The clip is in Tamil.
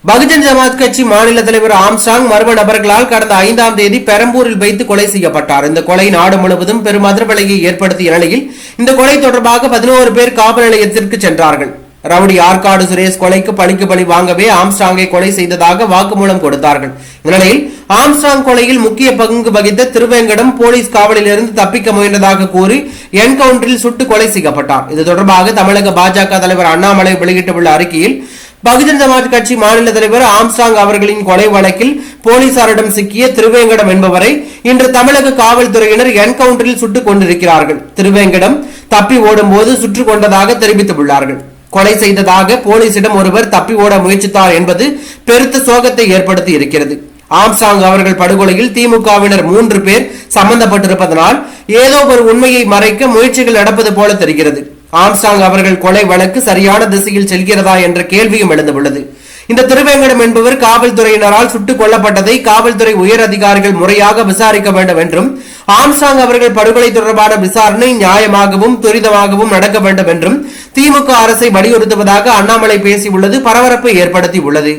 பகுஜன் சமாஜ் கட்சி மாநில தலைவர் ஆம்ஸ்ட்ராங் மர்ம நபர்களால் கடந்த 5ஆம் தேதி பெரம்பூரில் வைத்து கொலை செய்யப்பட்டார். இந்த கொலை நாடு முழுவதும் பெரும் அதிர்வலையை ஏற்படுத்திய நிலையில் இந்த கொலை தொடர்பாக 11 பேர் காவல் நிலையத்திற்கு சென்றார்கள். ரவுடி ஆற்காடு சுரேஷ் கொலைக்கு பழிக்கு பழி வாங்கவே ஆம்ஸ்ட்ராங்கை கொலை செய்ததாக வாக்குமூலம் கொடுத்தார்கள். இந்நிலையில் ஆம்ஸ்ட்ராங் கொலையில் முக்கிய பங்கு வகித்த திருவேங்கடம் போலீஸ் காவலில் இருந்து தப்பிக்க முயன்றதாக கூறி என்கவுண்டரில் சுட்டு கொலை செய்யப்பட்டார். இது தொடர்பாக தமிழக பாஜக தலைவர் அண்ணாமலை வெளியிட்டுள்ள அறிக்கையில், பகுஜன் சமாஜ் கட்சி மாநில தலைவர் ஆம்ஸ்ட்ராங் அவர்களின் கொலை வழக்கில் போலீசாரிடம் சிக்கிய திருவேங்கடம் என்பவரை இன்று தமிழக காவல்துறையினர் என்கவுண்டரில் சுட்டுக் கொண்டிருக்கிறார்கள். திருவேங்கடம் தப்பி ஓடும் போது சுட்டுக் கொண்டதாக தெரிவித்துள்ளார்கள். கொலை செய்ததாக போலீசிடம் ஒருவர் தப்பி ஓட முயற்சித்தார் என்பது பெருத்த சோகத்தை ஏற்படுத்தி இருக்கிறது. ஆம்ஸ்ட்ராங் அவர்கள் படுகொலையில் திமுகவினர் 3 பேர் சம்பந்தப்பட்டிருப்பதனால் ஏதோ ஒரு உண்மையை மறைக்க முயற்சிகள் நடப்பது போல தெரிகிறது. ஆம்ஸ்ட்ராங் அவர்கள் கொலை வழக்கு சரியான திசையில் செல்கிறதா என்ற கேள்வியும் எழுந்துள்ளது. இந்த திருவேங்கடம் என்பவர் காவல்துறையினரால் சுட்டுக் கொல்லப்பட்டதை காவல்துறை உயர் அதிகாரிகள் முறையாக விசாரிக்க வேண்டும் என்றும், ஆம்ஸ்ட்ராங் அவர்கள் படுகொலை தொடர்பான விசாரணை நியாயமாகவும் துரிதமாகவும் நடக்க வேண்டும் என்றும் திமுக அரசை வலியுறுத்துவதாக அண்ணாமலை பேசியுள்ளது பரபரப்பை ஏற்படுத்தி உள்ளது.